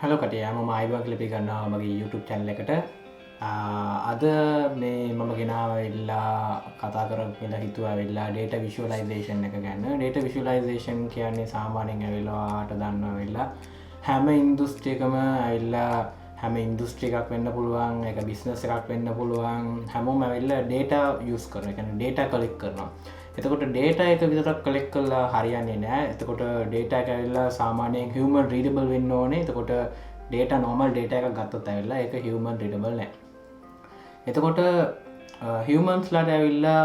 Hello කටේ මම අයිබක් ලිපි ගන්නවා මගේ YouTube channel එකට. අද මේ මම ගෙනාවෙලා කතා කරමු කියලා හිතුවා data visualization එක ගැන. data visualization කියන්නේ සාමාන්‍යයෙන් ඇවිල්ලාට දන්නවා හැම ඉන්ඩස්ට්‍රි එකම ඇවිල්ලා හැම ඉන්ඩස්ට්‍රි එකක් වෙන්න පුළුවන්, ඒක බිස්නස් එකක් වෙන්න පුළුවන්. හැමෝම ඇවිල්ලා data use කරනවා. ඒ කියන්නේ data collect කරනවා. එතකොට data එක විතරක් collect කරලා හරියන්නේ නැහැ. එතකොට data එක ඇවිල්ලා සාමාන්‍යයෙන් human readable වෙන්න ඕනේ. එතකොට data normal data එකක් ගත්තොත් ඇවිල්ලා ඒක human readable නැහැ. එතකොට humans ලාට ඇවිල්ලා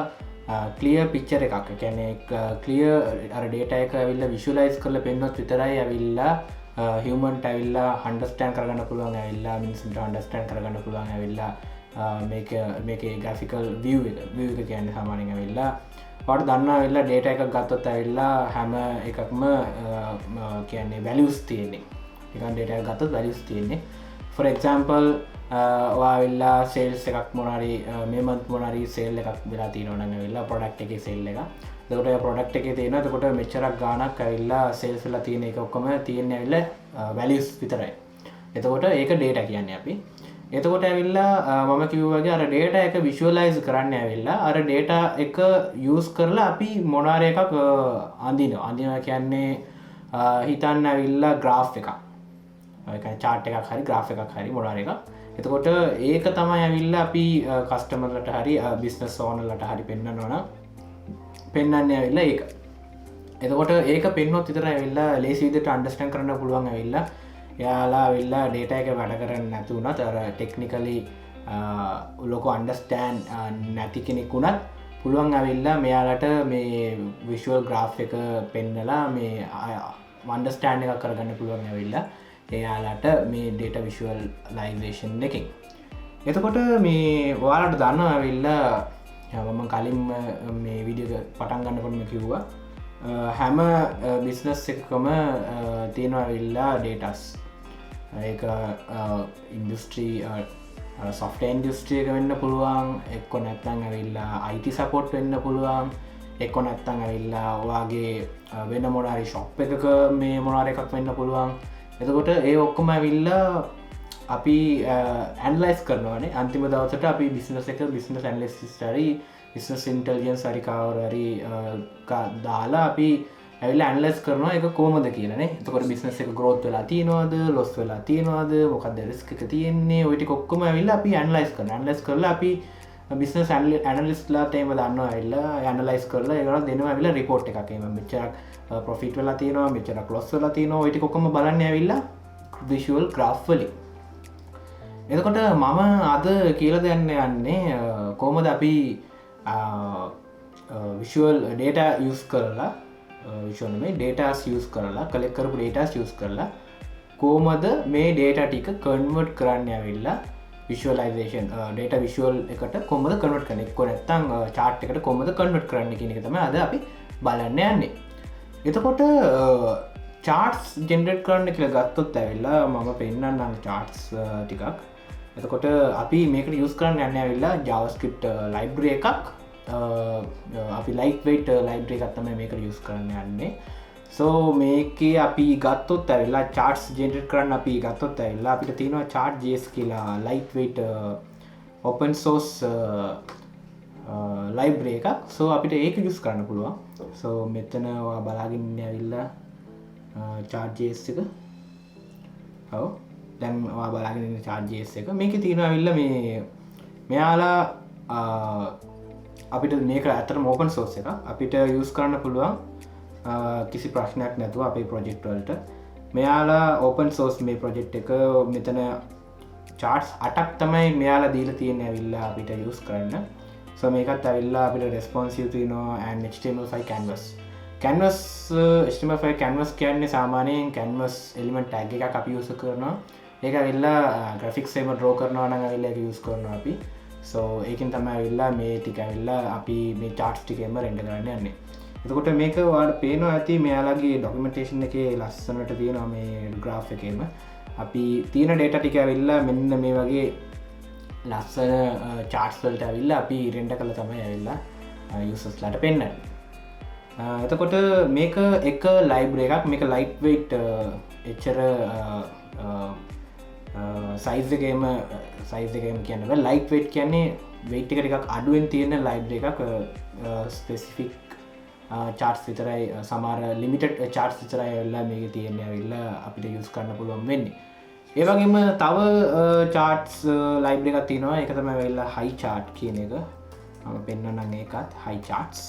clear picture එකක්, ඒ කියන්නේ clear අර data එක ඇවිල්ලා visualize කරලා පෙන්නොත් විතරයි ඇවිල්ලා human ට ඇවිල්ලා understand කරගන්න පුළුවන්, ඇවිල්ලා මිනිස්සුන්ට understand කරගන්න පුළුවන්, ඇවිල්ලා මේකේ graphical view එක කියන්නේ සාමාන්‍යයෙන් ඇවිල්ලා ඔයාලට දන්නවා ඇවිල්ලා data එකක් ගත්තොත් ඇවිල්ලා හැම එකක්ම කියන්නේ values තියෙන්නේ. නිකන් data එකක් ගත්තොත් values තියෙන්නේ. For example ඔයාලා sales එකක් මොනවාරි මේ month මොනවාරි sale එකක් වෙලා තියෙනවා නම් ඇවිල්ලා product එකේ sale එක. එතකොට ඒ product එකේ තියෙනවා එතකොට මෙච්චරක් ගාණක් ඇවිල්ලා sales වෙලා තියෙන එක ඔක්කොම තියෙන්නේ ඇවිල්ලා values විතරයි. එතකොට ඒක data කියන්නේ අපි. එතකොට ඇවිල්ලා මම කිව්වා වගේ අර data එක visualize කරන්න ඇවිල්ලා අර data එක use කරලා අපි මොනවාරි එකක් අඳිනවා කියන්නේ හිතන්න ඇවිල්ලා graph එකක්. ඒ කියන්නේ chart එකක් හරි graph එකක් හරි මොනවාරි එකක්. එතකොට ඒක තමයි ඇවිල්ලා අපි කස්ටමර්ලට හරි බිස්නස් ඕනර්ලට හරි පෙන්වනවා නම් පෙන්වන්නේ ඇවිල්ලා ඒක. එතකොට ඒක පෙන්වොත් විතරයි ඇවිල්ලා ලේසි විදිහට අන්ඩර්ස්ටෑන්ඩ් කරන්න පුළුවන් ඇවිල්ලා එයාලා ඇවිල්ලා data එක වැඩ කරන්නේ නැති වුණත් අර ටෙක්නිකලි ලොකු අන්ඩර්ස්ටෑන්ඩ් නැති කෙනෙක් වුණත් පුළුවන් ඇවිල්ලා මෙයාලට මේ විෂුවල් ග්‍රාෆ් එක පෙන්නලා මේ අන්ඩර්ස්ටෑන්ඩ් එකක් කරගන්න පුළුවන් ඇවිල්ලා එයාලට මේ data visualization එකෙන්. එතකොට මේ ඔයාලට දන්නවා ඇවිල්ලා මම කලින් මේ වීඩියෝ එක පටන් ගන්නකොටම කිව්වා හැම බිස්නස් එකකම තියෙනවා ඇවිල්ලා datas. ඒක ඉන්ඩස්ට්‍රි software industry එක වෙන්න පුළුවන්, එක්ක නැත්නම් ඇවිල්ලා IT support වෙන්න පුළුවන්, එක්ක නැත්නම් ඇවිල්ලා ඔයාගේ වෙන මොනාරි shop එකක මේ මොනාරි එකක් වෙන්න පුළුවන්. එතකොට ඒ ඔක්කොම ඇවිල්ලා අපි ඇනලයිස් කරනවානේ අන්තිම දවසට අපි බිස්නස් එක බිස්නස් ඇනලිසිස් හරි බිස්නස් ඉන්ටෙලිජන්ස් හරි කවුරු හරි දාලා අපි ඇවිල්ලා ඇනලයිස් කරනවා ඒක කොහොමද කියලා නේ. එතකොට බිස්නස් එක growth වෙලා තියෙනවද, loss වෙලා තියෙනවද, මොකක්ද risk එක තියෙන්නේ, ওই ටික ඔක්කොම ඇවිල්ලා අපි ඇනලයිස් කරනවා. ඇනලයිස් කරලා අපි බිස්නස් ඇනලිස්ට්ලාට එහෙම දන්නවා ඇවිල්ලා ඇනලයිස් කරලා ඒගොල්ලෝ දෙනවා ඇවිල්ලා report එකක්. එහෙම මෙච්චරක් profit වෙලා තියෙනවා, මෙච්චරක් loss වෙලා තියෙනවා, ওই ටික ඔක්කොම බලන්නේ ඇවිල්ලා visual graph වලින්. එතකොට මම අද කියලා දෙන්න යන්නේ කොහොමද අපි visual data use කරලා visual නෙමෙයි datas use කරලා collect කරපු datas use කරලා කොහොමද මේ data ටික convert කරන්න ඇවිල්ලා visualization data visual එකට කොහොමද convert කරන්නේ, එක්ක නැත්නම් chart එකට කොහොමද convert කරන්නේ කියන එක තමයි අද අපි බලන්න යන්නේ. එතකොට charts generate කරන්න කියලා ගත්තොත් ඇවිල්ලා මම පෙන්නන්නම් charts ටිකක්. එතකොට අපි මේකට use කරන්න යන්නේ ඇවිල්ලා JavaScript library එකක්. අපි lightweight library එකක් තමයි මේකට use කරන්න යන්නේ. so මේකේ අපි ගත්තොත් ඇවිල්ලා charts generate කරන්න අපි ගත්තොත් ඇවිල්ලා අපිට තියෙනවා chart.js කියලා lightweight open source library එකක්. so අපිට ඒක use කරන්න පුළුවන්. so මෙතන ඔයා බලාගෙන ඉන්නේ ඇවිල්ලා chart.js එක. ඔව් දැන් ඔයා බලාගෙන ඉන්නේ chart.js එක. මේකේ තියෙනවා ඇවිල්ලා මේ මෙයාලා අපිට මේක ඇත්තටම open source එකක්. අපිට use කරන්න පුළුවන් කිසි ප්‍රශ්නයක් නැතුව අපේ project වලට. මෙයාලා open source මේ project එක මෙතන charts 8ක් තමයි මෙයාලා දීලා තියෙන්නේ ඇවිල්ලා අපිට use කරන්න. so මේකත් ඇවිල්ලා අපිට responsive තියෙනවා and HTML5 canvas. canvas HTML5 canvas කියන්නේ සාමාන්‍යයෙන් canvas element tag එකක් අපි use කරනවා. ඒක ඇවිල්ලා graphics එකම draw කරනවා නම් ඇවිල්ලා ඒක use කරනවා අපි. so ඒකෙන් තමයි ඇවිල්ලා මේ ටික ඇවිල්ලා අපි මේ charts ටිකෙම render කරන්න යන්නේ. එතකොට මේක ඔයාලට පේනවා ඇති මෙයාලගේ documentation එකේ ලස්සනට තියෙනවා මේ graph එකේම. අපි තියෙන data ටික ඇවිල්ලා මෙන්න මේ වගේ ලස්සන charts වලට ඇවිල්ලා අපි render කරලා තමයි ඇවිල්ලා users ලාට පෙන්නන්නේ. එතකොට මේක එක library එකක්. මේක lightweight එච්චර සයිස්ගේම සයිස්ගේම කියන්න ලයිට් වෙට් කියන්නේ වෙයිට් එක එකක් අඩුවෙන් තියෙන ලයිබ් එකක් ස්පෙසිෆික් චාර්ට් විතරයි සමාර ලිමිටඩ් චාර්ට් විතරයි වෙල්ලා මේක තියෙන්නේ වෙල්ල අපිට යුස් කරන්න පුළුවන් වෙන්නේ ඒවගේම තව චාර්ට්ස් ලයිබ් එකක් තියෙනවා එක තම වෙල්ලා හයි චාර්ට් කියන එක මම පෙන්වන්න ඒකත් හයි චාර්ට්ස්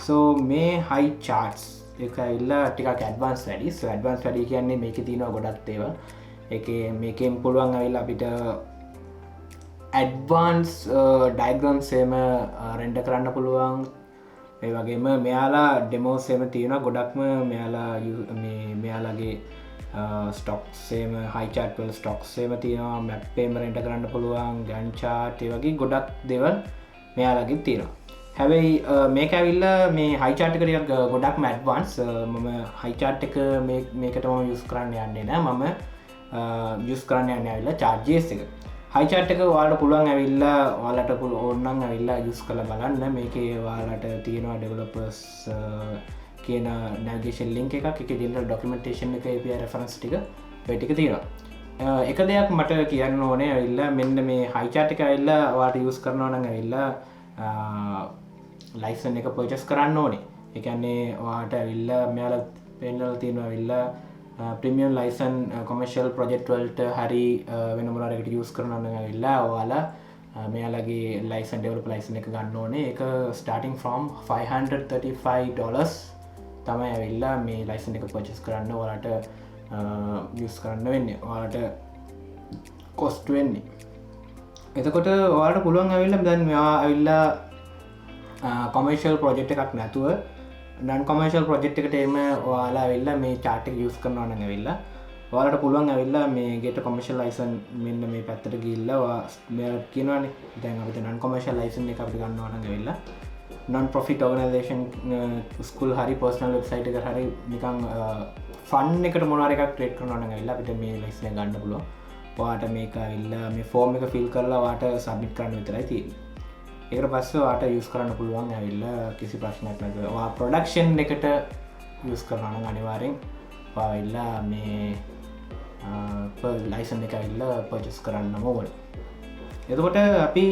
සෝ මේ හයි චාර්ට්ස් එක ඉල්ලා ටිකක් ඇඩ්වාන්ස් වැඩි ඇඩ්වාන්ස් වැඩි කියන්නේ මේක තියෙනවා ගොඩක් ඒවා එක මේකෙන් පුළුවන් ඇවිල්ලා අපිට ඇඩ්වාන්ස් ඩයිග්‍රම්සේම රෙන්ඩ කරන්න පුළුවන් ඒ වගේම මෙයාලා ඩෙමෝසේම තියෙන ගොඩක්ම මෙයාලගේ ස්ටොක්සේම හයිචාට්වල් ස්ටොක්සේම තියෙනවා මැප්පේම රෙන්ඩ කරන්න පුළුවන් ගැන්චාට් වගේ ගොඩක් දෙවල් මෙයාලගේ තියෙනවා හැබැයි මේක ඇවිල්ල මේ හයිචාට්කරයක් ගොඩක් මැඩ්වන්ස් මම හයිචාට් එක මේකටම යුස් කරන්න යන්නේ නෑ මම යුස් කරන්න යන්න ඇවිල්ලා චාර්ජස් එක හයිචාට් එක වාලට පුළුවන් ඇවිල්ලා වාලට පුළ ඕන්නන් ඇවිල්ලා යුස් කළ බලන්න මේක වාලට තියෙනවා ඩෙවලොපර්ස් කියන නැගේෂන් ලින්ක් එකක් එක ඩිල්ල ඩොක්කමෙන්ටේෂන් එක API රෙෆරන්ස් ටික වෙටික තියෙනවා එක දෙයක් මට කියන්න ඕනේ ඇවිල්ලා මෙන්න මේ හයිචාට් එක ඇවිල්ලා වාට යුස් කරනවා නම් ඇවිල්ලා ලයිසන් එක පර්චස් කරන්න ඕනේ එකන්නේ වාට ඇවිල්ලා මෙයාල පෙන්වල තියෙනවා ඇවිල්ලා ප්‍රමියම් ලයිසන් කොමර්ශල් ප්‍රජෙක්ට්වල්ට හරි වෙනමරකට යස් කරනන්න වෙල්ලා ඔයාලා මෙයාලගේ ලයිසන් ඩෙවලප් ලයිසන එක ගන්න ඕනේ එක ස්ටාටිං ෆ්‍රම් $535 තමයි ඇවිල්ලා මේ ලයිසන් එක පර්චස් කරන්න ඔයාලට යස් කරන්න වෙන්න ඔයාලට කොස්ට් වෙන්නේ එතකොට ඔයාලට පුළුවන් ඇවිල්ලා දැන් මෙයා ඇවිල්ලා කොමර්ශල් ප්‍රොජෙක්ට් එකක් නැතුව නන් කොමර්ශල් ප්‍රොජෙක්් එකට එම වාලා වෙල්ලා මේ චාටක යස් කරනවන වෙල්ලා වාලට පුළුවන් ඇවිල්ලා මේ ගෙට කොමර්ශල් ලයිසන් මෙන්න මේ පැත්තට ගිල්ලා කියනවන දැන් අපට නන් කොමර්ශල් ලයිසන් එක අපි ගන්නවන වෙල්ලා non profit organization ස්කුල් හරි පර්සනල් වෙබ්සයිට් එක හරි නිකං ෆන් එකට මොනාර එකක් ක්‍රේට් කරනවන වෙල්ලා අපිට මේ ලයිස්න ගන්න පුළුවන් වාට මේක වෙල්ලා මේ ෆෝර්ම් එක ෆිල් කරලා වාට සබ්මිට් කරන්න විතරයි තියෙන්නේ ඒකට පස්ස වාට යුස් කරන්න පුළුවන් ඇවිල්ල කිසි ප්‍රශ්නයක් නැතුවා ප්‍රොඩක්ෂන් එකට යුස් කරන අනිවාරෙන් පාවිල්ලා මේ ලයිසන් එක ඇවිල්ල පර්චස් කරන්න ඕන එතකොට අපි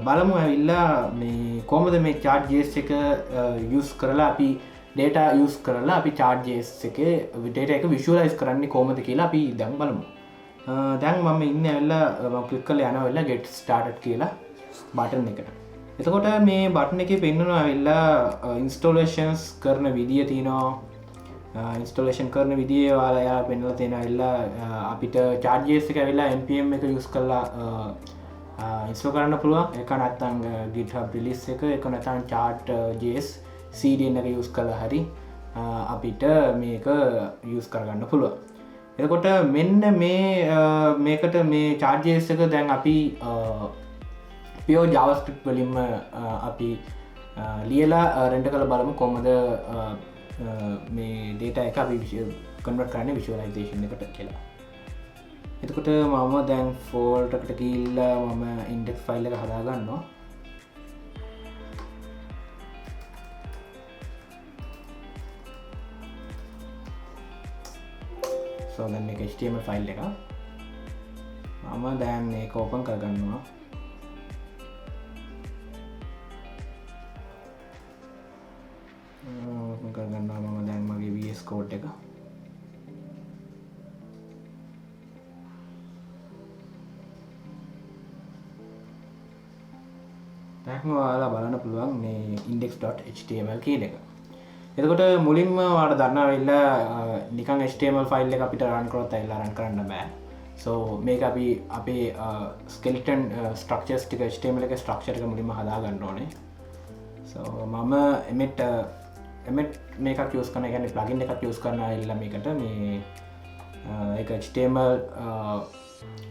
බලමු ඇවිල්ලා මේ කොමද මේ චාර්ජස් එක යුස් කරලා අපි ඩේට යුස් කරලා අපි චාර්ජස් එක විටට එක විශලයිස් කරන්නේ කොමද කියලා අපි දැන් බලමු දැන් මම ඉන්න ඇල්ලා ක්ලික් කල යන වෙල්ලා ගෙට් ස්ටාර්ට් කියලා බටන් එකට එතකොට මේ බටන එක පෙන්න්නනවා වෙල්ලා ඉන්ස්ටෝලේෂන්ස් කරන විදිිය තියනවා ඉන්ස්ටෝලේෂන් කරන විදිිය වාලයා පෙන්නල තියෙන වෙල්ලා අපිට චාර්ජස් එක වෙල්ලා NPM එක යුස් කරලා ඉස්ෝ කරන්න පුළුවන් එක නත්තං GitHub රිලිස් එක නැතන් චාර්ට් ජස් CDN එක යුස් කළ හරි අපිට මේක යුස් කරගන්න පුළුවන් එතකොට මෙන්න මේකට මේ චාර්ජස් එක දැන් අපි පියෝ ජාවස්ක්‍රිප් වලින්ම අපි ලියලා රෙන්ඩ කළ බලමු කොමද මේ ඩේට එක අපි කන්වර්ට් කරන්න විශුවලයිසේෂන් එකට කියලා එතකොට මම දැන් ෆෝල්ටකට කිල්ලා මම ඉන්ඩෙක්ස් ෆයිල් එක හදාගන්නවා සෝදන්න එක HTML ෆයිල් එක මම දැන් ඒක ඕපන් කරගන්නවා කරගන්නවා මම දැන් මගේ VS කෝඩ් එක දැන් ඔයාලා බලන්න පුළුවන් මේ index.html කියන එක. එතකොට මුලින්ම ඔයාලා දන්නවා වෙලා නිකන් HTML ෆයිල් එක අපිට රන් කරොත් ඇවිල්ලා රන් කරන්න බෑ. so මේක අපි අපේ skeleton structures ටික HTML එකේ structure එක මුලින්ම හදා ගන්න ඕනේ. so මම එමෙට් මේකක් යස් කරන ගැන ප්ලගින් එකක් යස් කරන ඉල්ල මේකට මේ එක HTML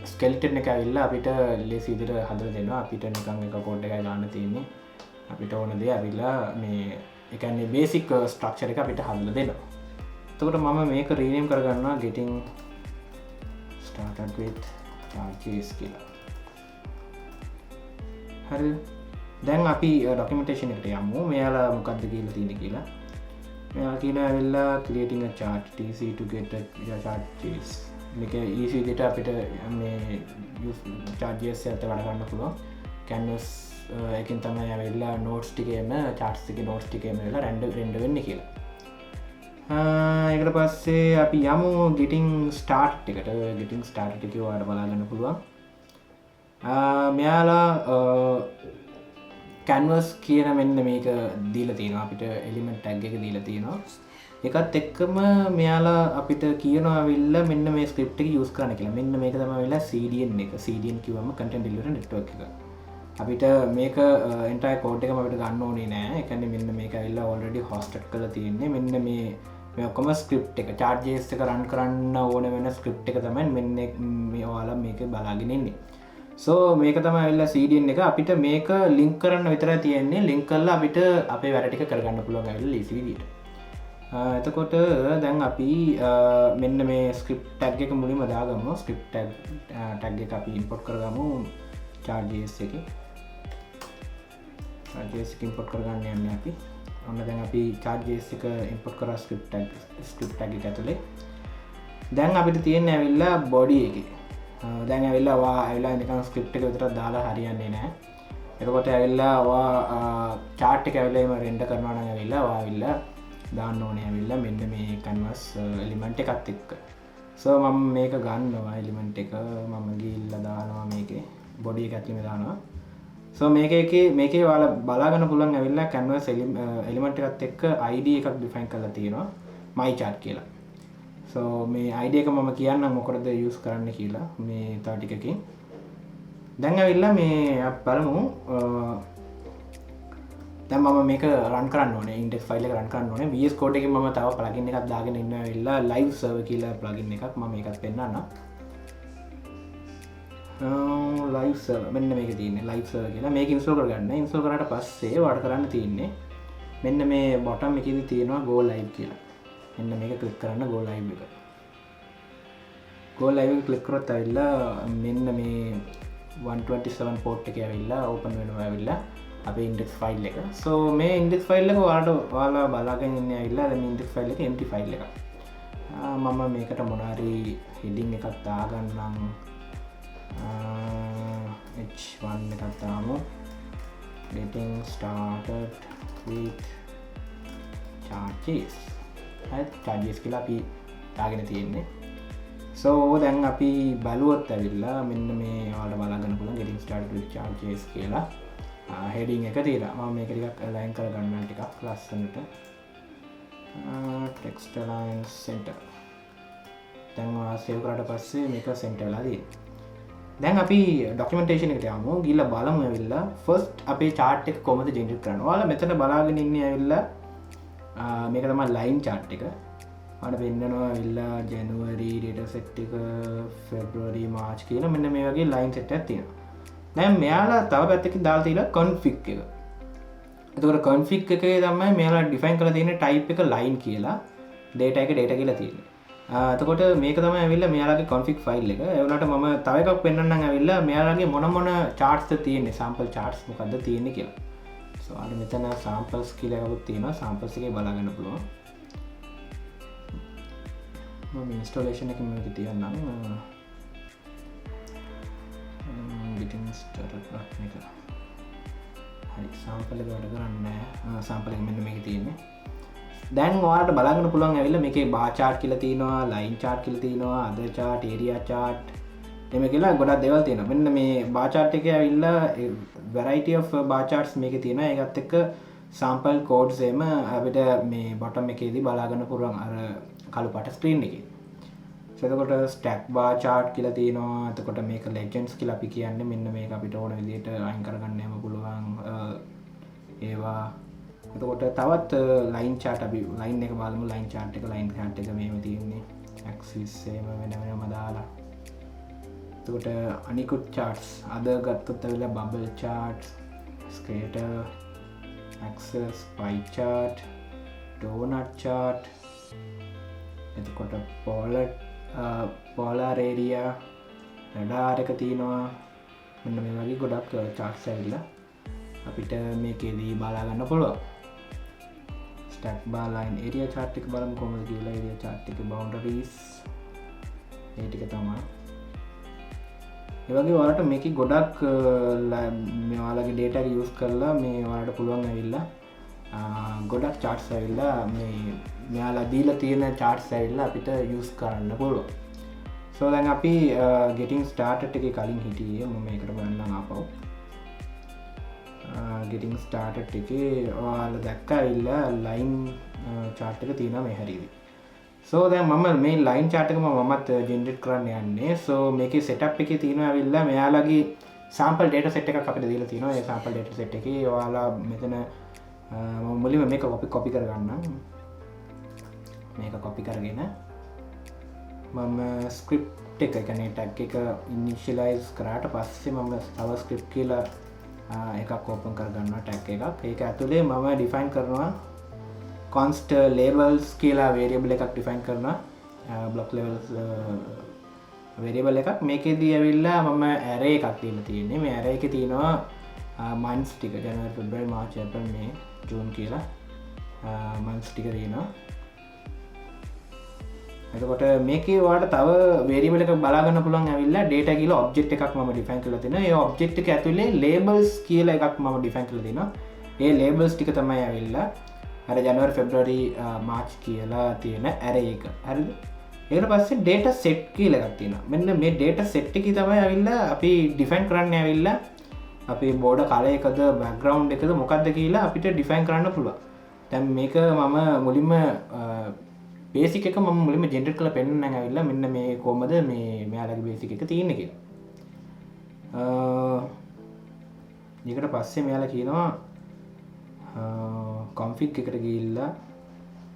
ස්කෙල්ටන් එක ඇවිල්ලා අපිට ලෙස් විදිහට හදලා දෙනවා අපිට නිකන් එක කෝඩ් එකයි ගන්න තියෙන්නේ අපිට ඕන දේ ඇවිල්ලා මේ ඒ කියන්නේ බේසික් ස්ට්‍රක්චර් එක අපිට හදලා දෙනවා එතකොට මම මේක රීනේම් කරගන්නවා getting started with charges කියලා හරි දැන් අපි ඩොකියුමන්ටේෂන් එකට යමු මෙයාලා මොකක්ද කියලා තියෙන්නේ කියලා මෙයා කියන ඇවිල්ලා creating a chart it's easy to get a chart JS මේක easy විදිහට අපිට මේ chart.js එකත් වැඩ ගන්න පුළුවන් canvas එකෙන් තමයි ඇවිල්ලා notes ටිකේම charts එකේ notes ටිකේම වෙලා render වෙන්නේ කියලා ඒකට පස්සේ අපි යමු getting started එකට getting started එකේ ඔයාලට බලා ගන්න පුළුවන් මෙයාලා canvas කියන මෙන්න මේක දීලා තියෙනවා අපිට element tag එක දීලා තියෙනවා ඒකත් එක්කම මෙයාලා අපිට කියනවා අවිල්ලා මෙන්න මේ script එක use කරන්න කියලා මෙන්න මේක තමයි වෙලා CDN එක CDN කිව්වම content delivery network එක අපිට මේක entire code එකම අපිට ගන්න ඕනේ නෑ ඒ කියන්නේ මෙන්න මේක ඇවිල්ලා already hosted කරලා තියෙන්නේ මෙන්න මේ ඔක්කොම script එක chart.js එක run කරන්න ඕන වෙන script එක තමයි මෙන්න මේ ඔයාලා මේක බලාගෙන ඉන්නේ so මේක තමයි ඇවිල්ලා CDN එක අපිට මේක link කරන්න විතරයි තියෙන්නේ link කරලා අපිට අපේ වැඩ ටික කරගන්න පුළුවන් ඇවිල්ලා easy විදියට. එතකොට දැන් අපි මෙන්න මේ script tag එක මුලින්ම දාගමු script tag එක අපි import කරගමු chart.js එකේ. chart.js එක import කරගන්න යන්නේ අපි. ඔන්න දැන් අපි chart.js එක import කරා script tag එක ඇතුලේ. දැන් අපිට තියෙන්නේ ඇවිල්ලා body එකේ දැන් ඇවිල්ලා නිකන් ස්ක්‍රිප්ට් එක විතරක් දාලා හරියන්නේ නැහැ. එතකොට ඇවිල්ලා chart එක ඇවිල්ලා එම රෙන්ඩර් කරනවා නම් ඇවිල්ලා දාන්න ඕනේ ඇවිල්ලා මෙන්න මේ canvas element එකත් එක්ක. so මම මේක ගන්නවා element එක මම ගිහිල්ලා දානවා මේකේ body එක ඇතුළේ දානවා. so මේකේ ඔයාලා බලා ගන්න පුළුවන් ඇවිල්ලා canvas element එකත් එක්ක id එකක් define කරලා තියෙනවා my chart කියලා. so මේ idea එක මම කියන්නම් මොකටද use කරන්න කියලා මේ තව ටිකකින් දැන් ඇවිල්ලා මේ අපි බලමු දැන් මම මේක run කරන්න ඕනේ index file එක run කරන්න ඕනේ VS Code එකෙන් මම තව plugin එකක් දාගෙන ඉන්නවා ඇවිල්ලා live server කියලා plugin එකක් මම ඒකත් පෙන්නන්නම් live server මෙන්න මේක තියෙන්නේ live server කියලා මේක install කරගන්න install කරාට පස්සේ ඔයාලට කරන්න තියෙන්නේ මෙන්න මේ bottom එකේදී තියෙනවා go live කියලා මෙන්න මේක ක්ලික් කරන්න go live එක. go live එක ක්ලික් කරොත් ඇවිල්ලා මෙන්න මේ 127 port එකේ ඇවිල්ලා open වෙනවා ඇවිල්ලා අපේ index file එක. so මේ index file එක ඔයාලා බලාගෙන ඉන්නේ ඇවිල්ලා මේ index file එක empty file එකක්. මම මේකට මොනාරි heading එකක් දාගන්නම්. h1 එකක් දාමු. getting started with chart.js chart.js කියලා අපි දාගෙන තියෙන්නේ. so දැන් අපි බලුවොත් ඇවිල්ලා මෙන්න මේ ඔයාලට බලා ගන්න පුළුවන් getting started with chart.js කියලා heading එක තියලා මම මේක ටිකක් align කරගන්නවා ටිකක් ලස්සනට text align center දැන් ඔයා save කරාට පස්සේ මේක center වෙලා තියෙනවා. දැන් අපි documentation එකට යමු ගිහලා බලමු ඇවිල්ලා first අපේ chart එක කොහොමද generate කරන්නේ. ඔයාලා මෙතන බලාගෙන ඉන්නේ ඇවිල්ලා මේක තමයි line chart එක. ඔයාලට වෙන්නනවා ඇවිල්ලා January data set එක February March කියලා මෙන්න මේ වගේ line set එකක් තියෙනවා. දැන් මෙයාලා තව පැත්තකින් දාලා තියෙනවා config එක. එතකොට config එකේ තමයි මෙයාලා define කරලා තියෙන type එක line කියලා data එක data කියලා තියෙනවා. එතකොට මේක තමයි ඇවිල්ලා මෙයාලගේ config file එක. ඒ වුණාට මම තව එකක් පෙන්නන්නම් ඇවිල්ලා මෙයාලගේ මොන charts තියෙන්නේ sample charts මොකද්ද තියෙන්නේ කියලා. so අර මෙතන samples කියලා එකක් තියෙනවා. samples එකේ බලා ගන්න පුළුවන්. මම installation එකේ මේක තියන්නම්. getting started මේක. හරි sample එක වැඩ කරන්නේ නැහැ. sample එක මෙන්න මේකේ තියෙන්නේ. දැන් ඔයාලට බලන්න පුළුවන් ඇවිල්ලා මේකේ bar chart කියලා තියෙනවා, line chart කියලා තියෙනවා, other chart, area chart එමෙ කියලා ගොඩක් දේවල් තියෙනවා. මෙන්න මේ bar chart එකේ ඇවිල්ලා variety of bar charts මේකේ තියෙනවා. ඒකත් එක්ක sample codes එම අපිට මේ bottom එකේදී බලා ගන්න පුළුවන් අර කළු පාට screen එකේ. එතකොට stack bar chart කියලා තියෙනවා. එතකොට මේක legends කියලා අපි කියන්නේ මෙන්න මේක අපිට ඕන විදිහට අයින් කරගන්න යම පුළුවන් ඒවා. එතකොට තවත් line chart අපි line එක බලමු line chart එක මෙහෙම තියෙන්නේ. axis එහෙම වෙනම දාලා. එතකොට අනිකුත් charts අද ගත්තොත් ඇවිල්ලා bubble chart, scatter, axis, pie chart, donut chart. එතකොට polar area radar එක තියෙනවා. මෙන්න මේ වගේ ගොඩක් charts ඇවිල්ලා අපිට මේකේදී බලා ගන්න පුළුවන්. stack bar line area chart එක බලමු කොහොමද කියලා. area chart එකේ boundaries ඒ ටික තමයි. ඒ වගේ ඔයාලට මේකේ ගොඩක් මේ ඔයාලගේ data එක use කරලා මේ ඔයාලට පුළුවන් ඇවිල්ලා ගොඩක් charts ඇවිල්ලා මේ මෙයාලා දීලා තියෙන charts ඇවිල්ලා අපිට use කරන්න පුළුවන්. so දැන් අපි getting started එකේ කලින් හිටියේ මම මේකට බලන්නම් ආපහු. getting started එකේ ඔයාලා දැක්ක ඇවිල්ලා line chart එක තියෙනවා මේ හැරීවි. so දැන් මම මේ line chart එක මමත් generate කරන්න යන්නේ. so මේකේ setup එකේ තියෙනවා ඇවිල්ලා මෙයාලගේ sample data set එකක් අපිට දීලා තියෙනවා. ඒ sample data set එකේ ඔයාලා මෙතන මම මුලින්ම මේක copy කරගන්නම්. මේක copy කරගෙන මම script එක කියන්නේ tag එක initialize කරාට පස්සේ මම තව script කියලා එකක් open කරගන්නවා tag එකක්. ඒක ඇතුලේ මම define කරනවා const labels කියලා variable එකක් define කරනවා. block levels variable එකක්. මේකෙදී ඇවිල්ලා මම array එකක් දීලා තියෙන්නේ. මේ array එකේ තියෙනවා months ටික January February March April May June කියලා months ටික තියෙනවා. එතකොට මේකේ ඔයාලට තව variable එකක් බලා ගන්න පුළුවන් ඇවිල්ලා data කියලා object එකක් මම define කරලා තිනවා. ඒ object එක ඇතුලේ labels කියලා එකක් මම define කරලා තිනවා. ඒ labels ටික තමයි ඇවිල්ලා අර January February March කියලා තියෙන array එක. හරිද? ඊට පස්සේ data set කියලා එකක් තියෙනවා. මෙන්න මේ data set එකේ තමයි ඇවිල්ලා අපි define කරන්න ඇවිල්ලා අපි border color එකද background එකද මොකක්ද කියලා අපිට define කරන්න පුළුවන්. දැන් මේක මම මුලින්ම basic එක මම මුලින්ම generate කරලා පෙන්නන්න ඇවිල්ලා මෙන්න මේ කොහමද මේ මෙයාලගේ basic එක තියෙන්නේ කියලා. ඊකට පස්සේ මෙයාලා කියනවා config එකට ගිහිල්ලා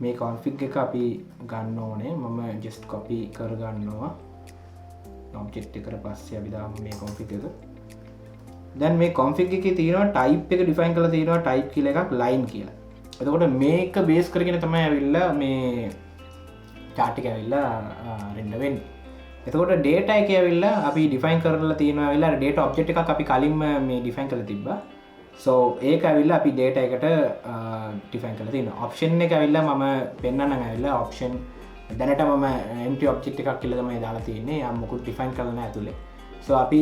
මේ config එක අපි ගන්න ඕනේ. මම just copy කර ගන්නවා object එකට. පස්සේ අපි දාමු මේ config එක. දැන් මේ config එකේ තියෙනවා type එක define කරලා තියෙනවා type කියලා එකක් line කියලා. එතකොට මේක base කරගෙන තමයි ඇවිල්ලා මේ chart එක ඇවිල්ලා render වෙන්නේ. එතකොට data එක ඇවිල්ලා අපි define කරලා තියෙනවා ඇවිල්ලා data object එකක් අපි කලින්ම මේ define කරලා තිබ්බා. so ඒක ඇවිල්ලා අපි data එකට define කරලා තියෙනවා. option එක ඇවිල්ලා මම පෙන්නන්නම් ඇවිල්ලා option දැනට මම empty object එකක් කියලා තමයි දාලා තියෙන්නේ. යා මොකුත් define කරලා නැහැ ඇතුලේ. so අපි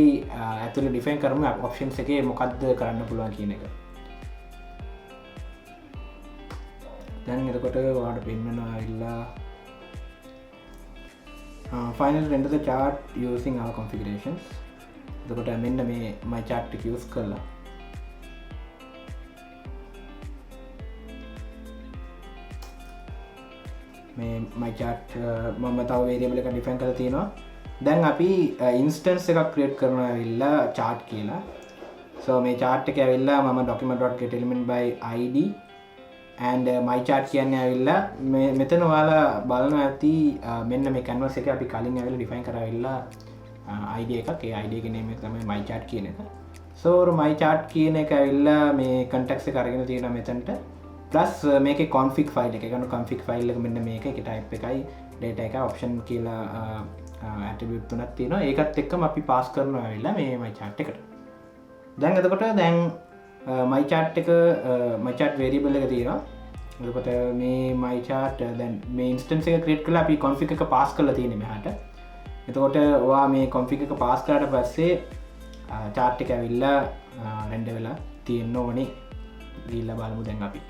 ඇතුලේ define කරමු options එකේ මොකද්ද කරන්න පුළුවන් කියන එක. දැන් එතකොට ඔයාලට පෙන්නනවා ඇවිල්ලා finally render the chart using our configurations. එතකොට මෙන්න මේ my chart එක use කරලා මේ my chart මම තව variable එකක් define කරලා තියෙනවා. දැන් අපි instance එකක් create කරනවා ඇවිල්ලා chart කියලා. so මේ chart එක ඇවිල්ලා මම document.getElement by id and my chart කියන්නේ ඇවිල්ලා මෙතන ඔයාලා බලනවා ඇති මෙන්න මේ canvas එකේ අපි කලින් ඇවිල්ලා define කරා ඇවිල්ලා id එකක්. ඒ id එකේ name එක තමයි my chart කියන එක. so my chart කියන එක ඇවිල්ලා මේ context එක අරගෙන තියෙනවා මෙතනට. plus මේකේ config file එක. ඒකන config file එක මෙන්න මේක. ඒකේ type එකයි data එකයි option කියලා attribute තුනක් තියෙනවා. ඒකත් එක්කම අපි pass කරනවා ඇවිල්ලා මේ my chart එකට. දැන් එතකොට දැන් my chart එක my chart variable එක තියෙනවා. එතකොට මේ my chart දැන් මේ instance එක create කරලා අපි config එක pass කරලා තියෙන්නේ මෙහාට. එතකොට ඔයා මේ config එක pass කරාට පස්සේ chart එක ඇවිල්ලා render වෙලා තියෙන්න ඕනේ. ගිහිල්ලා බලමු දැන් අපි.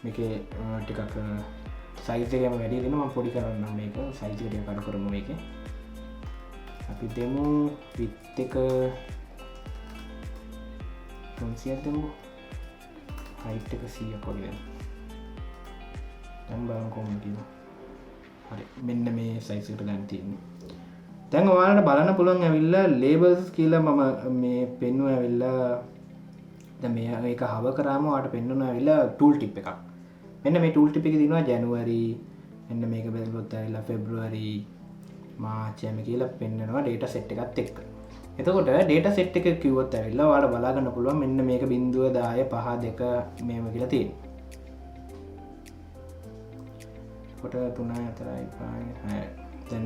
මේකේ ටිකක් size එකම වැඩි දෙනවා. මම පොඩි කරන්නම් මේක. size එක ටිකක් අඩු කරමු මේකේ. අපි දෙමු width එක 300ක් දෙමු. height එක 100ක් වගේ දෙමු. දැන් බලමු කොහොමද කියලා. හරි. මෙන්න මේ size එකට දැන් තියෙන්නේ. දැන් ඔයාලට බලන්න පුළුවන් ඇවිල්ලා labels කියලා මම මේ පෙන්නුවා ඇවිල්ලා දැන් මේක හව කරාම ඔයාලට පෙන්වනවා ඇවිල්ලා tool tip එකක්. මෙන්න මේ tool tip එකේ තියෙනවා January, මෙන්න මේක බැලුවොත් ඇවිල්ලා February, March එම කියලා පෙන්වනවා data set එකත් එක්ක. එතකොට data set එක කිව්වොත් ඇවිල්ලා ඔයාලට බලා ගන්න පුළුවන් මෙන්න මේක 0 10 5 2 මේව කියලා තියෙනවා. කොට 3 4 5 දැන්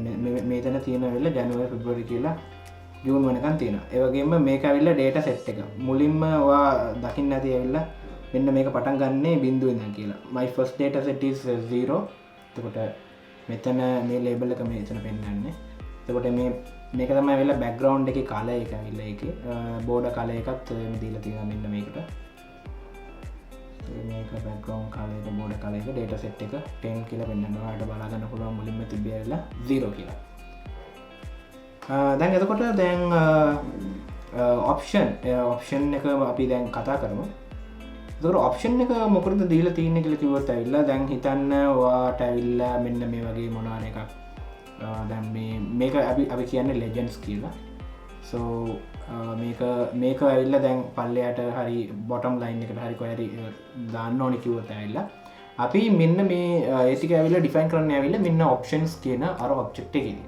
මේතන තියෙන ඇවිල්ලා January February කියලා June වෙනකන් තියෙනවා. ඒ වගේම මේක ඇවිල්ලා data set එක. මුලින්ම ඔයා දකින්න ඇති ඇවිල්ලා මෙන්න මේක පටන් ගන්නේ බිඳුවෙන් ඉඳන් කියලා. my first data set is 0. එතකොට මෙතන මේ ලේබල් එක මෙතන පෙන්වන්නේ. එතකොට මේක තමයි ඇවිල්ලා බෑග්ග්‍රවුන්ඩ් එකේ කලර් එක ඇවිල්ලා ඒකේ බෝඩර් කලර් එකත් මේ දීලා තියෙනවා මෙන්න මේකට. මේක බෑග්ග්‍රවුන්ඩ් කලර් එක බෝඩර් කලර් එක data set එක 10 කියලා පෙන්වනවා. ඔයාලට බලා ගන්න පුළුවන් මුලින්ම තිබෙලා 0 කියලා. දැන් එතකොට දැන් ඔප්ෂන් එක අපි දැන් කතා කරමු. එතකොට ඔප්ෂන් එක මොකටද දීලා තියෙන්නේ කියලා කිව්වොත් ඇවිල්ලා දැන් හිතන්න ඔයාට ඇවිල්ලා මෙන්න මේ වගේ මොනවා එකක් දැන් මේක අපි කියන්නේ legends කියලා. so මේක ඇවිල්ලා දැන් පල්ලයට හරි bottom line එකට හරි කොහරි දාන්න ඕනේ කිව්වොත් ඇවිල්ලා අපි මෙන්න මේ ඒ ටික ඇවිල්ලා define කරන්න ඇවිල්ලා මෙන්න options කියන අර object එකේදී.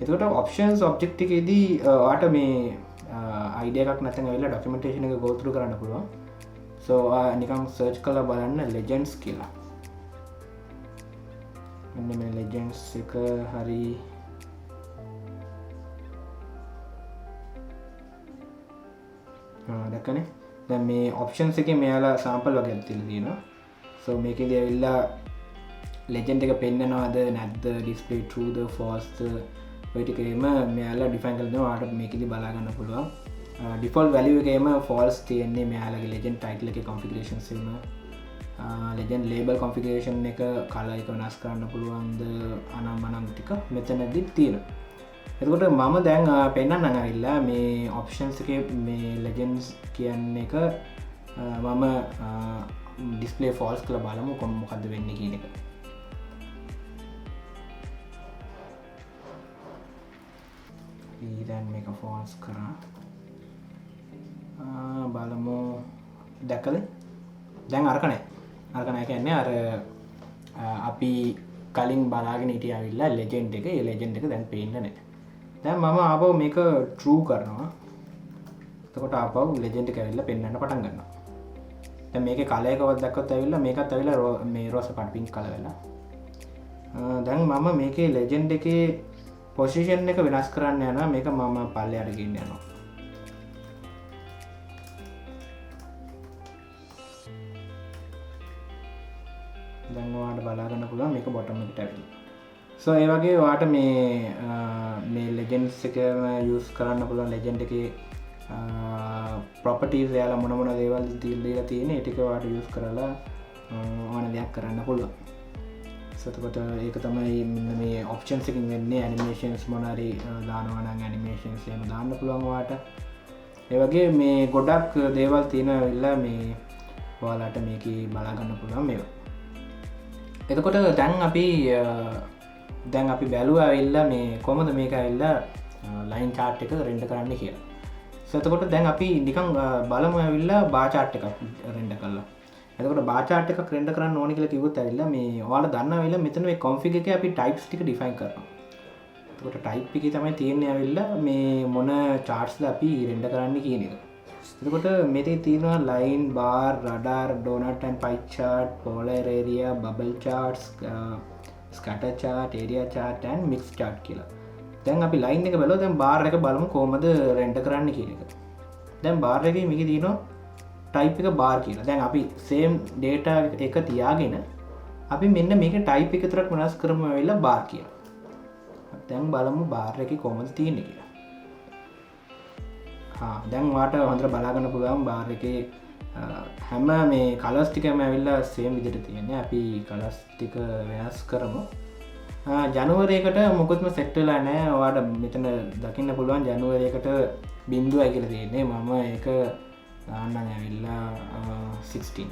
එතකොට options object එකේදී ඔයාට මේ idea එකක් නැත්නම් ඇවිල්ලා documentation එක go through කරන්න පුළුවන්. so නිකන් search කරලා බලන්න legends කියලා. මෙන්න මේ legends එක හරි දැක්කනේ. දැන් මේ options එකේ මෙයාලා sample වගේ තියෙනවා. so මේකේදී ඇවිල්ලා legend එක පෙන්නනවාද නැද්ද display true the false ඔය ටිකේම මෙයාලා define කරලා දෙනවා. ඔයාලට මේකේදී බලා ගන්න පුළුවන්. default value එකේම false තියෙන්නේ මෙයාලගේ legend title එකේ configurations එකම legend label configuration එක color එක වෙනස් කරන්න පුළුවන්ද අනම්මනම් ටික මෙතනදී තියෙනවා. එතකොට මම දැන් පෙන්නන්නම් ඇවිල්ලා මේ options එකේ මේ legends කියන්නේ එක මම display false කියලා බලමු මොකද්ද වෙන්නේ කියන එක. දැන් මේක false කරා බලමු. දැක්කද? දැන් අරක නැහැ කියන්නේ අර අපි කලින් බලාගෙන හිටිය ඇවිල්ලා legend එක ඒ legend එක දැන් පේන්නේ නැහැ. දැන් මම ආපහු මේක true කරනවා. එතකොට ආපහු legend එක ඇවිල්ලා පෙන්වන්න පටන් ගන්නවා. දැන් මේකේ color එකවත් දැක්කොත් ඇවිල්ලා මේකත් ඇවිල්ලා මේ රෝස පාට pink color වෙලා. දැන් මම මේකේ legend එකේ position එක වෙනස් කරන්න යනවා. මේක මම පල්ලෙහාට ගෙන්න යනවා. දැන් ඔයාලට බලා ගන්න පුළුවන් මේක bottom එකට ඇවිල්ලා. so ඒ වගේ ඔයාලට මේ legends එකම use කරන්න පුළුවන්. legend එකේ properties එයාලා මොන දේවල් දීලා තියෙන ඒ ටික ඔයාලට use කරලා ඕන දෙයක් කරන්න පුළුවන්. so එතකොට ඒක තමයි මේ options එකකින් වෙන්නේ. animations මොනාරි දානවා නම් animations එහෙම දාන්න පුළුවන් ඔයාලට. ඒ වගේ මේ ගොඩක් දේවල් තියෙනවා මේ ඔයාලට මේකේ බලා ගන්න පුළුවන් මේවා. එතකොට දැන් අපි බැලුවා ඇවිල්ලා මේ කොහොමද මේක ඇවිල්ලා line chart එක render කරන්න කියලා. so එතකොට දැන් අපි නිකන් බලමු ඇවිල්ලා bar chart එකක් render කරලා. එතකොට bar chart එකක් render කරන්න ඕනේ කියලා කිව්වොත් ඇවිල්ලා මේ ඔයාලා දන්නවා ඇවිල්ලා මෙතන මේ config එකේ අපි types ටික define කරනවා. එතකොට type එකේ තමයි තියෙන්නේ ඇවිල්ලා මේ මොන chartsද අපි render කරන්න කියන එක. එතකොට මේකේ තියෙනවා line bar radar donut and pie chart polar area bubble charts scatter chart area chart and mix chart කියලා. දැන් අපි line එක බලුවා. දැන් bar එක බලමු කොහොමද render කරන්න කියන එක. දැන් bar එකේ මේකේ තියෙනවා type එක bar කියලා. දැන් අපි same data එක තියාගෙන අපි මෙන්න මේකේ type එක විතරක් වෙනස් කරමු වෙලා bar කියලා. දැන් බලමු bar එකේ කොහොමද තියෙන්නේ කියලා. දැන් වාට හොඳට බලා ගන්න පුළුවන් bar එකේ හැම මේ කලර්ස් ටිකම ඇවිල්ලා සේම් විදිහට තියෙන්නේ. අපි කලර්ස් ටික වෙනස් කරමු. ජනුවරි එකට මොකොත්ම සෙට් වෙලා නැහැ. ඔයාලට මෙතන දකින්න පුළුවන් ජනුවරි එකට 0යි කියලා තියෙන්නේ. මම ඒක දාන්නම් ඇවිල්ලා 16.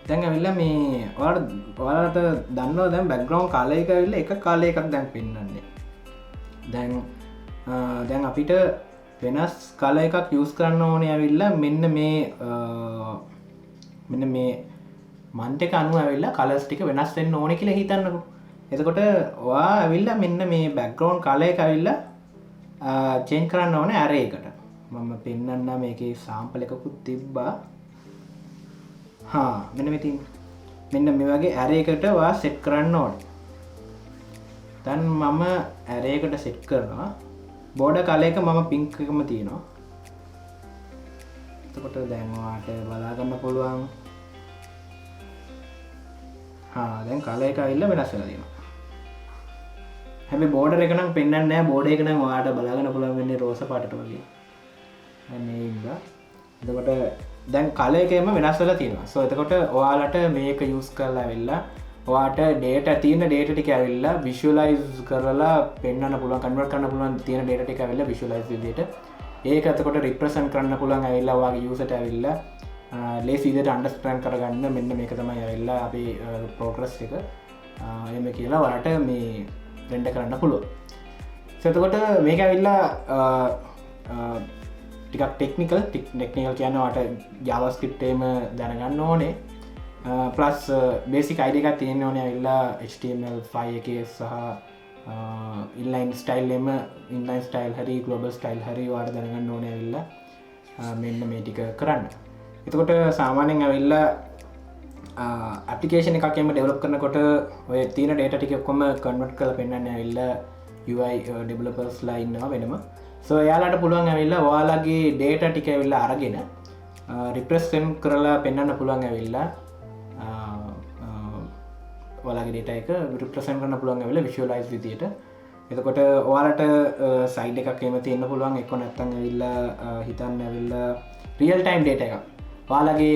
දැන් ඇවිල්ලා මේ ඔයාලට දන්නවා දැන් බෑග්ග්‍රවුන්ඩ් කලර් එක ඇවිල්ලා එක කලර් එකක් දැන් පෙන්වන්නේ. දැන් අපිට වෙනස් කලර් එකක් යූස් කරන්න ඕනේ ඇවිල්ලා මෙන්න මේ මන්ට් එක අනුව ඇවිල්ලා කලර්ස් ටික වෙනස් වෙන්න ඕනේ කියලා හිතන්නකෝ. එතකොට ඔයා ඇවිල්ලා මෙන්න මේ බෑග්ග්‍රවුන්ඩ් කලර් එක ඇවිල්ලා චේන්ජ් කරන්න ඕනේ array එකට. මම පෙන්වන්න මේකේ sample එකකුත් තිබ්බා. මෙන්න මේ වගේ array එකට ඔයා set කරන්න ඕනේ. දැන් මම array එකට set කරනවා. බෝඩ කලයක මම පිංක් එකම තියෙනවා. එතකොට දැන් ඔයාලට බලා ගන්න පුළුවන්. දැන් කලර් එක ඇවිල්ලා වෙනස් වෙලා තියෙනවා. හැබැයි බෝඩර් එක නම් පෙන්වන්නේ නැහැ. බෝඩර් එක නම් ඔයාලට බලා ගන්න පුළුවන් වෙන්නේ රෝස පාටට වගේ. මේ ඉඳලා. එතකොට දැන් කලර් එකේම වෙනස් වෙලා තියෙනවා. සෝ එතකොට ඔයාලට මේක යූස් කරලා ඇවිල්ලා ඔයාට data තියෙන data ටික ඇවිල්ලා visualize කරලා පෙන්වන්න පුළුවන්, convert කරන්න පුළුවන් තියෙන data ටික ඇවිල්ලා visualize විදියට. ඒක එතකොට represent කරන්න පුළුවන් ඇවිල්ලා ඔයාගේ user ට ඇවිල්ලා ලේසි විදිහට අන්ඩර්ස්ටෑන්ඩ් කරගන්න මෙන්න මේක තමයි ඇවිල්ලා අපේ ප්‍රෝග්‍රස් එක එහෙම කියලා ඔයාලට මේ රෙන්ඩර් කරන්න පුළුවන්. සෝ එතකොට මේක ඇවිල්ලා ටිකක් ටෙක්නිකල් කියන්නේ ඔයාලට JavaScript එකම දැනගන්න ඕනේ. ප්ලස් බේසික් අයිඩියා එකක් තියෙන්න ඕනේ ඇවිල්ලා HTML5 එකේ සහ inline style හරි global style හරි ඔයාලට දැනගන්න ඕනේ ඇවිල්ලා මෙන්න මේ ටික කරන්න. එතකොට සාමාන්‍යයෙන් ඇවිල්ලා ඇප්ලිකේෂන් එකක් එම ඩෙවලොප් කරනකොට ඔය තියෙන data ටික ඔක්කොම කන්වර්ට් කරලා පෙන්නන්නේ ඇවිල්ලා UI developers ලා ඉන්නවා වෙනම. සෝ එයාලට පුළුවන් ඇවිල්ලා ඔයාලගේ data ටික ඇවිල්ලා අරගෙන represent කරලා පෙන්වන්න පුළුවන් ඇවිල්ලා ඔයාලගේ data එක represent කරන්න පුළුවන් ඇවිල්ලා visualize විදියට. එතකොට ඔයාලට site එකක් එහෙම තියෙන්න පුළුවන්. එක්ක නැත්නම් ඇවිල්ලා හිතන්න ඇවිල්ලා real time data එකක් ඔයාලගේ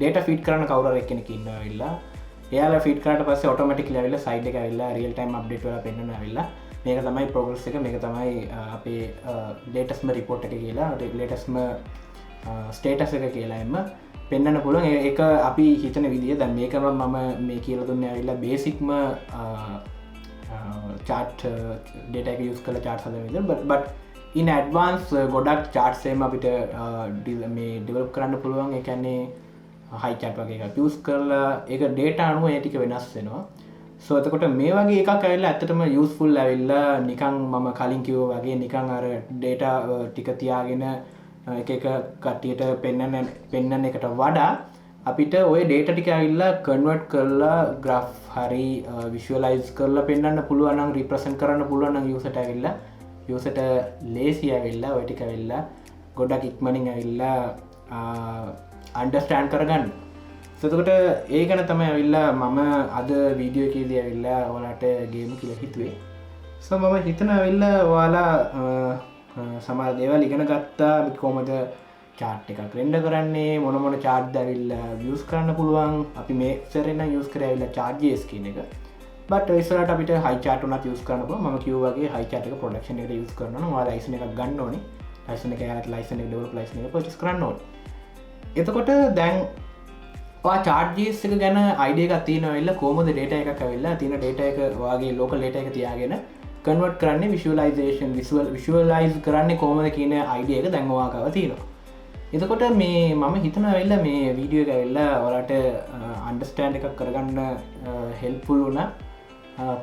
data feed කරන්න කවුරු හරි කෙනෙක් ඉන්නවා ඇවිල්ලා එයාලා feed කරාට පස්සේ automatically ඇවිල්ලා site එක ඇවිල්ලා real time update වල පෙන්නනවා ඇවිල්ලා මේක තමයි progress එක, මේක තමයි අපේ latest report එක කියලා latest status එක කියලා එන්න පෙන්වන්න පුළුවන්. ඒක අපි හිතන විදිය දැන් මේකම මම මේ කියලා දුන්නේ ඇවිල්ලා basic chart data එක use කරලා chart හදන විදිය. but in advance ගොඩක් charts එහෙම අපිට මේ develop කරන්න පුළුවන්. ඒ කියන්නේ high chart වගේ එකක් use කරලා ඒක data අනුව ඒ ටික වෙනස් වෙනවා. so එතකොට මේ වගේ එකක් ඇවිල්ලා ඇත්තටම useful ඇවිල්ලා නිකන් මම කලින් කිව්වා වගේ නිකන් අර data ටික තියාගෙන එක එක කට්ටියට පෙන්නන එකට වඩා අපිට ওই data ටික ඇවිල්ලා convert කරලා graph හරි visualize කරලා පෙන්නන්න පුළුවන් නම් represent කරන්න පුළුවන් නම් user ට ඇවිල්ලා user ට ලේසි ඇවිල්ලා ඔය ටික ඇවිල්ලා ගොඩක් ඉක්මනින් ඇවිල්ලා understand කරගන්න. so එතකොට ඒකන තමයි ඇවිල්ලා මම අද වීඩියෝ එකේදී ඇවිල්ලා ඔයාලට ගේමු කියලා හිතුවේ. so මම හිතන ඇවිල්ලා ඔයාලා සමහර දේවල් ඉගෙන ගත්තා කොහොමද chart එකක් render කරන්නේ, මොන chart ද ඇවිල්ලා use කරන්න පුළුවන්. අපි මේ සැරේ නම් use කරේ ඇවිල්ලා chart.js කියන එක. but ඉස්සරහට අපිට high chart උනත් use කරන්න පුළුවන්. මම කිව්වා වගේ high chart එක production එකට use කරනවා නම් ඔයාලා license එකක් ගන්න ඕනේ. license එක යාලට license එක develop license එක purchase කරන්න ඕනේ. එතකොට දැන් ඔයා chart.js එක ගැන idea එකක් තියෙනවා ඇවිල්ලා කොහොමද data එකක් ඇවිල්ලා තියෙන data එක ඔයාගේ local data එක තියාගෙන convert කරන්නේ visualize කරන්නේ කොහොමද කියන idea එක දැන් ඔයා ගාව තියෙනවා. එතකොට මේ මම හිතනවා ඇවිල්ලා මේ වීඩියෝ එක ඇවිල්ලා ඔයාලට understand එකක් කරගන්න helpful වුණා.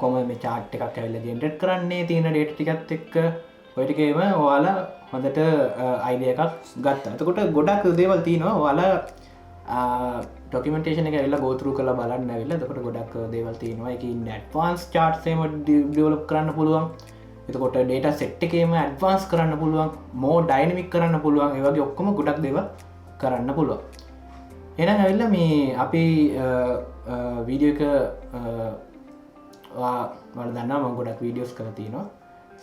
කොහොමද මේ chart එකක් ඇවිල්ලා generate කරන්නේ තියෙන data ටිකත් එක්ක ඔය ටිකේම ඔයාලා හොඳට idea එකක් ගත්තා. එතකොට ගොඩක් දේවල් තියෙනවා ඔයාලා documentation එක ඇවිල්ලා go through කරලා බලන්න ඇවිල්ලා එතකොට ගොඩක් දේවල් තියෙනවා. ඒකේ ඉන්න advanced charts එහෙම develop කරන්න පුළුවන්. එතකොට data set එකේම advance කරන්න පුළුවන්, more dynamic කරන්න පුළුවන්. ඒ වගේ ඔක්කොම ගොඩක් දේවල් කරන්න පුළුවන්. එහෙනම් ඇවිල්ලා මේ අපි වීඩියෝ එක ඔයාලා දන්නවා මම ගොඩක් වීඩියෝස් කරලා තියෙනවා.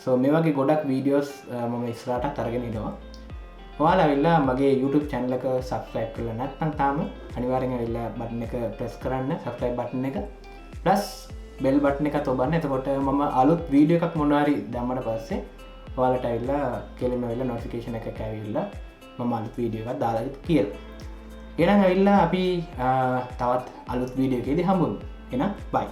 so මේ වගේ ගොඩක් වීඩියෝස් මම ඉස්සරහට අරගෙන ඉනවා. ඔයාලා ඇවිල්ලා මගේ YouTube channel එක subscribe කරලා නැත්නම් තාම අනිවාර්යෙන් ඇවිල්ලා button එක press කරන්න, subscribe button එක plus bell button එක ඔබන්න. එතකොට මම අලුත් වීඩියෝ එකක් මොනවා හරි දැම්මට පස්සේ ඔයාලට ඇවිල්ලා කෙලින්ම ඇවිල්ලා notification එකක් ඇවිල්ලා මම අලුත් වීඩියෝ එකක් දාලා කියලා. එහෙනම් ඇවිල්ලා අපි තවත් අලුත් වීඩියෝ එකකදී හම්බුමු. එහෙනම් bye.